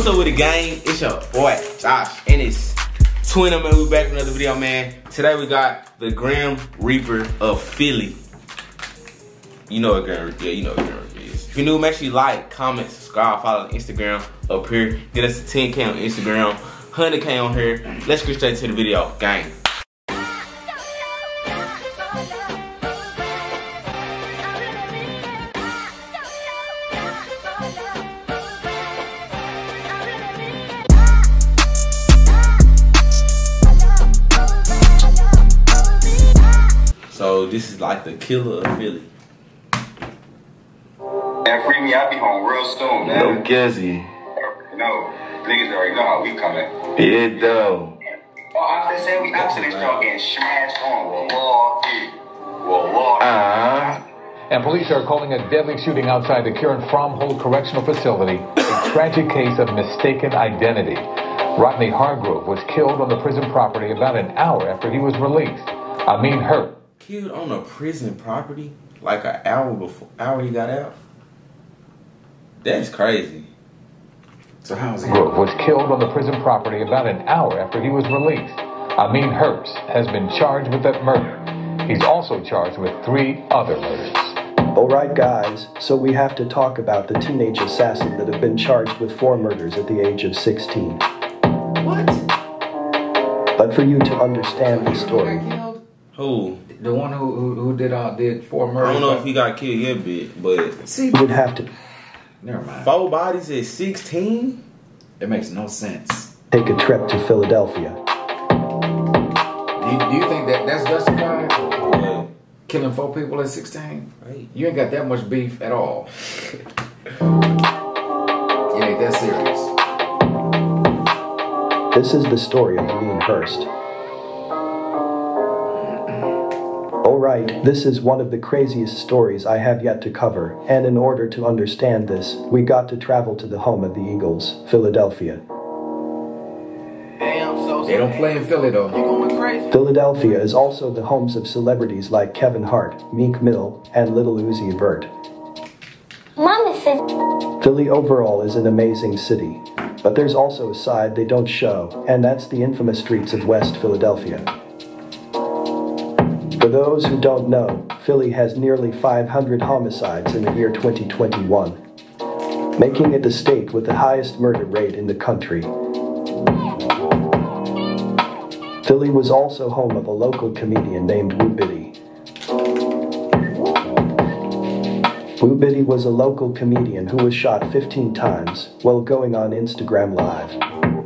What's up with the gang? It's your boy Josh, and it's Twin man. We back with another video, man. Today we got the Grim Reaper of Philly. You know what Grim Reaper? Yeah, you know what Grim Reaper is. If you're new, make sure you like, comment, subscribe, follow Instagram up here. Get us to 10K on Instagram, 100K on here. Let's get straight to the video, gang. So this is like the killer of Philly. Man, free me, I'll be home real soon, man. No Guzzy. No, niggas already know how we coming. Yeah, though. Oh, I said we up to this joint getting smashed on. Whoa. And police are calling a deadly shooting outside the Kieran Fromhold Correctional Facility a tragic case of mistaken identity. Rodney Hargrove was killed on the prison property about an hour after he was released. Amin Hurt. Killed on a prison property like an hour he got out? That's crazy. So how's he? Hargrove was killed on the prison property about an hour after he was released. Amin Hurt has been charged with that murder. He's also charged with 3 other murders. Alright guys, so we have to talk about the teenage assassin that have been charged with 4 murders at the age of 16. What? But for you to understand the story... Who? The one who did 4 murders. I don't know if he got killed yet, but see, you would have to... Never mind. 4 bodies at 16? It makes no sense. Take a trip to Philadelphia. Do you think that's justified? What? Killing 4 people at 16? Right. You ain't got that much beef at all. You ain't that serious. This is the story of Amin Hurst. Alright, this is one of the craziest stories I have yet to cover, and in order to understand this, we got to travel to the home of the Eagles, Philadelphia. They don't play in Philly though. Philadelphia is also the homes of celebrities like Kevin Hart, Meek Mill, and Lil Uzi Vert. Mama said Philly overall is an amazing city, but there's also a side they don't show, and that's the infamous streets of West Philadelphia. For those who don't know, Philly has nearly 500 homicides in the year 2021, making it the state with the highest murder rate in the country. Philly was also home of a local comedian named Woo Biddy. Woo Biddy was a local comedian who was shot 15 times while going on Instagram Live.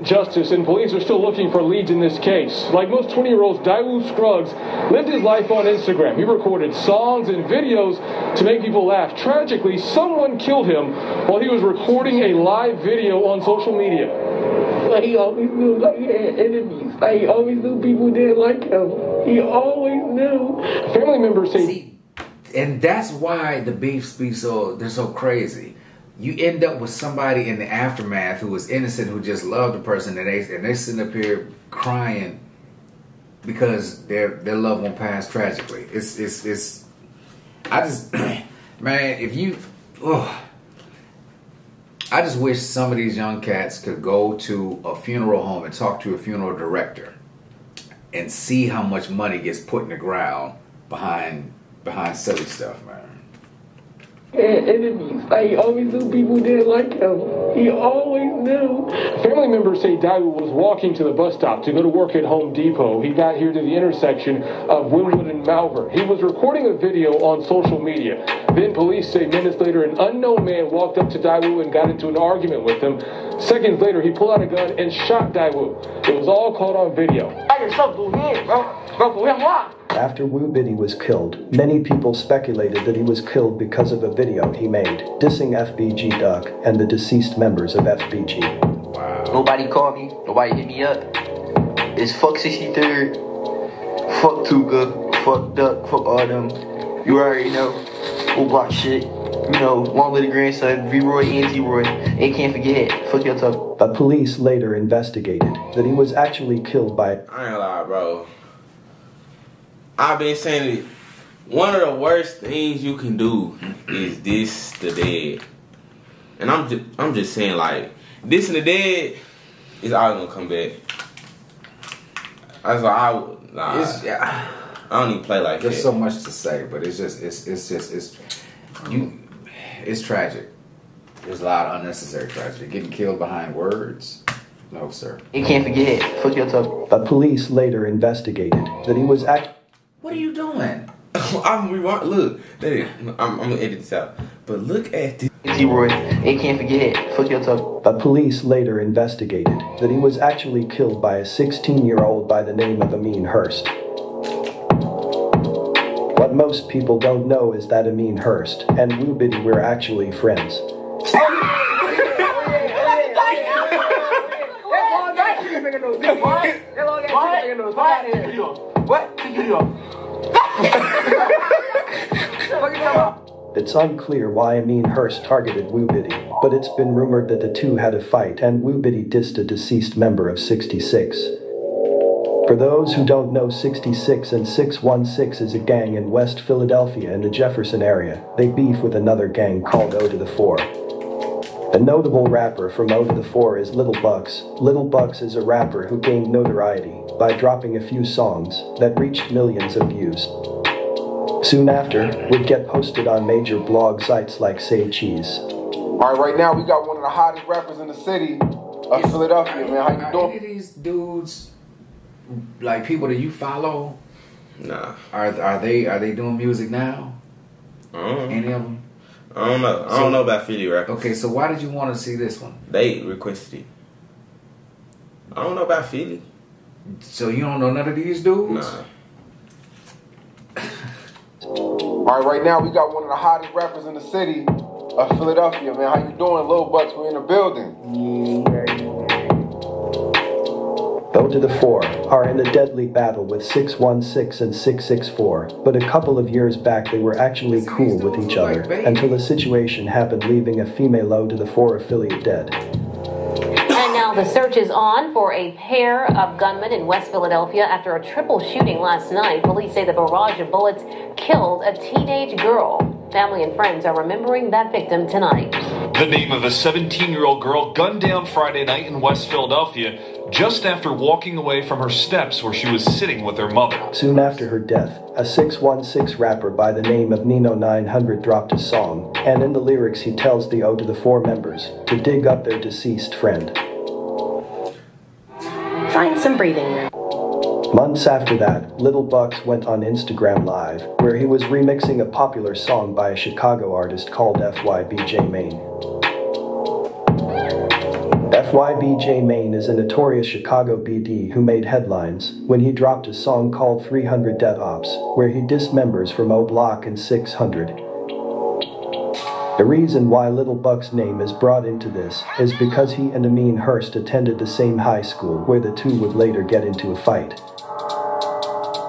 Justice and police are still looking for leads in this case. Like most 20-year-olds, Daewoo Scruggs lived his life on Instagram. He recorded songs and videos to make people laugh. Tragically, someone killed him while he was recording a live video on social media. Like he always knew, like he had enemies. Like he always knew people didn't like him. He always knew. Family members say... See, and that's why the beefs be they're so crazy. You end up with somebody in the aftermath who was innocent, who just loved the person, and they sitting up here crying because their loved one passed tragically. It's I just man, if you I just wish some of these young cats could go to a funeral home and talk to a funeral director and see how much money gets put in the ground behind silly stuff, man. He had enemies. Like he always knew people didn't like him. He always knew. Family members say Daewoo was walking to the bus stop to go to work at Home Depot. He got here to the intersection of Wynwood and Malvern. He was recording a video on social media. Then police say minutes later, an unknown man walked up to Daewoo and got into an argument with him. Seconds later, he pulled out a gun and shot Daewoo. It was all caught on video. After Woo Biddy was killed, many people speculated that he was killed because of a video he made, dissing FBG Duck and the deceased members of FBG. Wow. Nobody called me, nobody hit me up. It's fuck 63rd, fuck Tuka, fuck Duck, fuck all them. You already know, whole block shit. You know, one little grandson, V-Roy and T-Roy, and can't forget, fuck your talk. But police later investigated that he was actually killed by... I ain't gonna lie, bro. I've been saying it. One of the worst things you can do is diss the dead. And I'm just saying, like, This and the Dead is always gonna come back. That's why I don't even play like that. There's so much to say, but it's tragic. There's a lot of unnecessary tragedy. Getting killed behind words? No, sir. You can't forget. Fuck your talk. But police later investigated that he was What are you doing? I'm look, I'm gonna edit this out. But look at this. T-Roy, they can't forget. Fuck your talk. But police later investigated that he was actually killed by a 16-year-old by the name of Amin Hurst. What most people don't know is that Amin Hurst and Woo Biddy were actually friends. It's unclear why Amin Hurst targeted Woo Biddy, but it's been rumored that the two had a fight and Woo Biddy dissed a deceased member of 66. For those who don't know, 66 and 616 is a gang in West Philadelphia in the Jefferson area. They beef with another gang called O to the 4. A notable rapper from O to the 4 is Little Bucks. Little Bucks is a rapper who gained notoriety by dropping a few songs that reached millions of views. Soon after, would get posted on major blog sites like Say Cheese. Alright, right now we got one of the hottest rappers in the city of Philadelphia, man. How you doing? Any of these dudes, like people that you follow, Nah. are they doing music now? Any of them? I don't know. I don't know about Philly rappers. Okay, so why did you want to see this one? They requested it. I don't know about Philly. So you don't know none of these dudes? Nah. Alright, right now we got one of the hottest rappers in the city of Philadelphia, man. How you doing, Lil Bucks? We're in the building. O to the 4 are in a deadly battle with 616 and 664, but a couple of years back they were actually cool with each other until a situation happened, leaving a female O to the 4 affiliate dead. And now the search is on for a pair of gunmen in West Philadelphia after a triple shooting last night. Police say the barrage of bullets killed a teenage girl. Family and friends are remembering that victim tonight. The name of a 17-year-old girl gunned down Friday night in West Philadelphia just after walking away from her steps where she was sitting with her mother. Soon after her death, a 616 rapper by the name of Nino 900 dropped a song, and in the lyrics he tells the O to the 4 members to dig up their deceased friend. Find some breathing room. Months after that, Little Bucks went on Instagram Live, where he was remixing a popular song by a Chicago artist called FYBJ Maine. FYBJ Maine is a notorious Chicago BD who made headlines when he dropped a song called 300 Death Ops, where he dissed members from O Block and 600. The reason why Little Buck's name is brought into this is because he and Amin Hurst attended the same high school where the two would later get into a fight.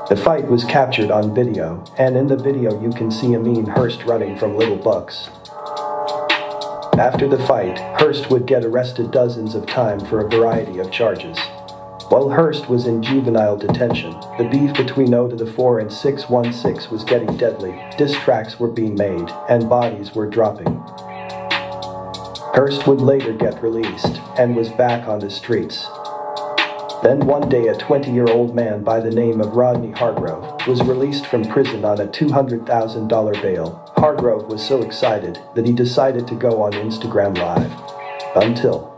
The fight was captured on video, and in the video you can see Amin Hurst running from Little Bucks. After the fight, Hurst would get arrested dozens of times for a variety of charges. While Hurst was in juvenile detention, the beef between O to the 4 and 616 was getting deadly. Diss tracks were being made, and bodies were dropping. Hurst would later get released, and was back on the streets. Then one day a 20-year-old man by the name of Rodney Hargrove was released from prison on a $200,000 bail. Hargrove was so excited that he decided to go on Instagram Live. Until...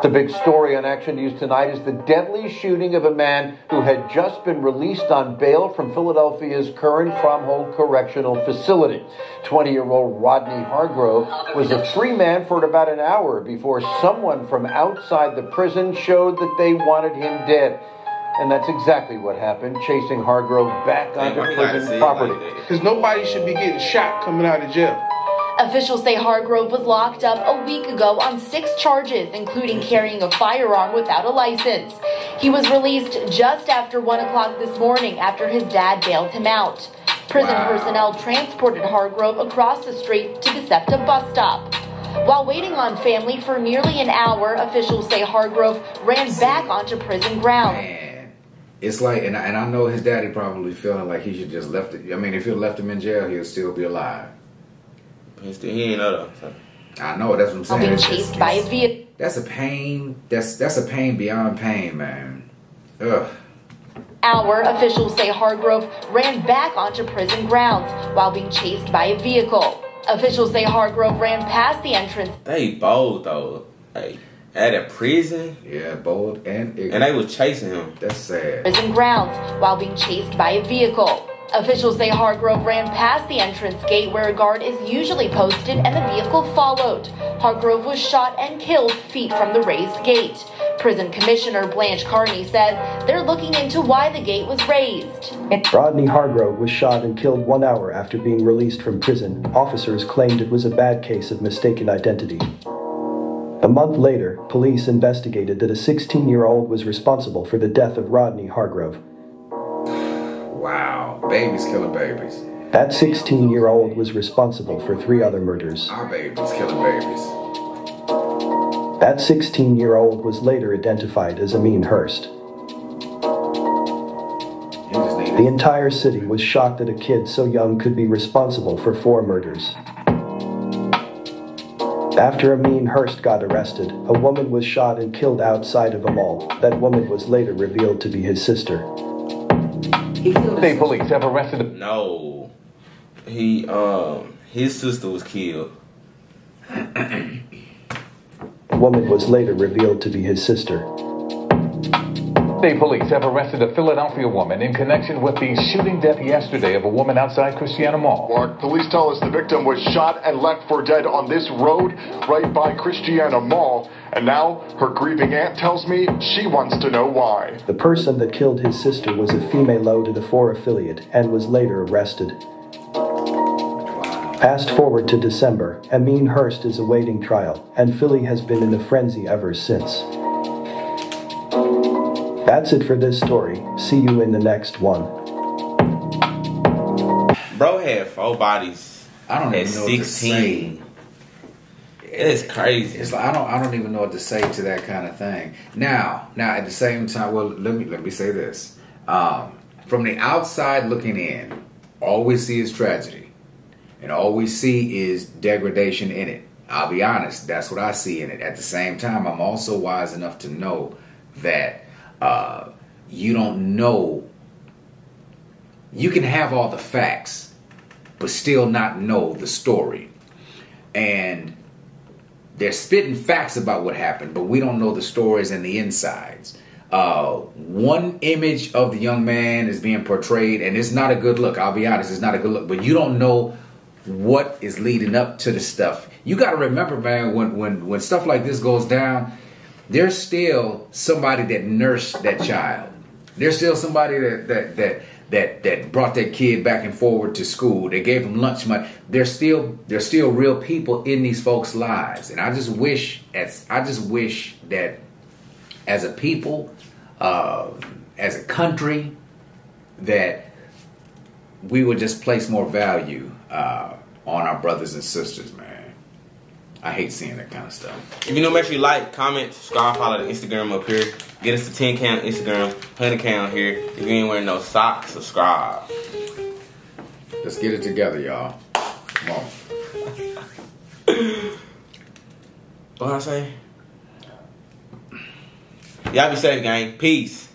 The big story on Action News tonight is the deadly shooting of a man who had just been released on bail from Philadelphia's current Fromhold Correctional Facility. 20-year-old Rodney Hargrove was a free man for about an hour before someone from outside the prison showed that they wanted him dead. And that's exactly what happened, chasing Hargrove back onto prison property. Because nobody should be getting shot coming out of jail. Officials say Hargrove was locked up a week ago on 6 charges, including carrying a firearm without a license. He was released just after 1 o'clock this morning after his dad bailed him out. Prison personnel transported Hargrove across the street to the SEPTA bus stop. While waiting on family for nearly an hour, officials say Hargrove ran back onto prison ground. Man, it's like, and I know his daddy probably feeling like he should just left it. I mean, if you left him in jail, he'll still be alive. He ain't know though. So. I know, that's what I'm saying. Being chased by a vehicle. That's a pain. That's a pain beyond pain, man. Ugh. Officials say Hargrove ran back onto prison grounds while being chased by a vehicle. Officials say Hargrove ran past the entrance. They bold though. Hey, at a prison. Yeah, bold and ignorant. And they was chasing him. That's sad. Prison grounds while being chased by a vehicle. Officials say Hargrove ran past the entrance gate where a guard is usually posted and the vehicle followed. Hargrove was shot and killed feet from the raised gate. Prison Commissioner Blanche Carney says they're looking into why the gate was raised. Rodney Hargrove was shot and killed 1 hour after being released from prison. Officers claimed it was a bad case of mistaken identity. A month later, police investigated that a 16-year-old was responsible for the death of Rodney Hargrove. Wow, babies killing babies. That 16-year-old was responsible for 3 other murders. Our babies killing babies. That 16-year-old was later identified as Amin Hurst. The entire city was shocked that a kid so young could be responsible for 4 murders. After Amin Hurst got arrested, a woman was shot and killed outside of a mall. That woman was later revealed to be his sister. State police have arrested. No, his sister was killed. The woman was later revealed to be his sister. State police have arrested a Philadelphia woman in connection with the shooting death yesterday of a woman outside Christiana Mall. Mark, police tell us the victim was shot and left for dead on this road right by Christiana Mall. And now her grieving aunt tells me she wants to know why. The person that killed his sister was a female low to the 4 affiliate and was later arrested. Fast forward to December, Amin Hurst is awaiting trial, and Philly has been in a frenzy ever since. That's it for this story. See you in the next one. Bro had 4 bodies. I don't even know 16. It is crazy. It's like I don't even know what to say to that kind of thing. Now at the same time, well, let me say this. From the outside looking in, all we see is tragedy, and all we see is degradation in it. I'll be honest, that's what I see in it. At the same time, I'm also wise enough to know that you don't know. You can have all the facts, but still not know the story. And they're spitting facts about what happened, but we don't know the stories and the insides. One image of the young man is being portrayed, and it's not a good look. I'll be honest, it's not a good look. But you don't know what is leading up to the stuff. You got to remember, man, when stuff like this goes down, there's still somebody that nursed that child. There's still somebody that brought that kid back and forward to school. They gave them lunch money. There's still real people in these folks' lives, and I just wish that as a people, as a country, that we would just place more value on our brothers and sisters, man. I hate seeing that kind of stuff. If you know, make sure you like, comment, subscribe, follow the Instagram up here. Get us to 10K on Instagram, 100K on here. If you ain't wearing no socks, subscribe. Let's get it together, y'all. Come on. What I say? Y'all be safe, gang. Peace.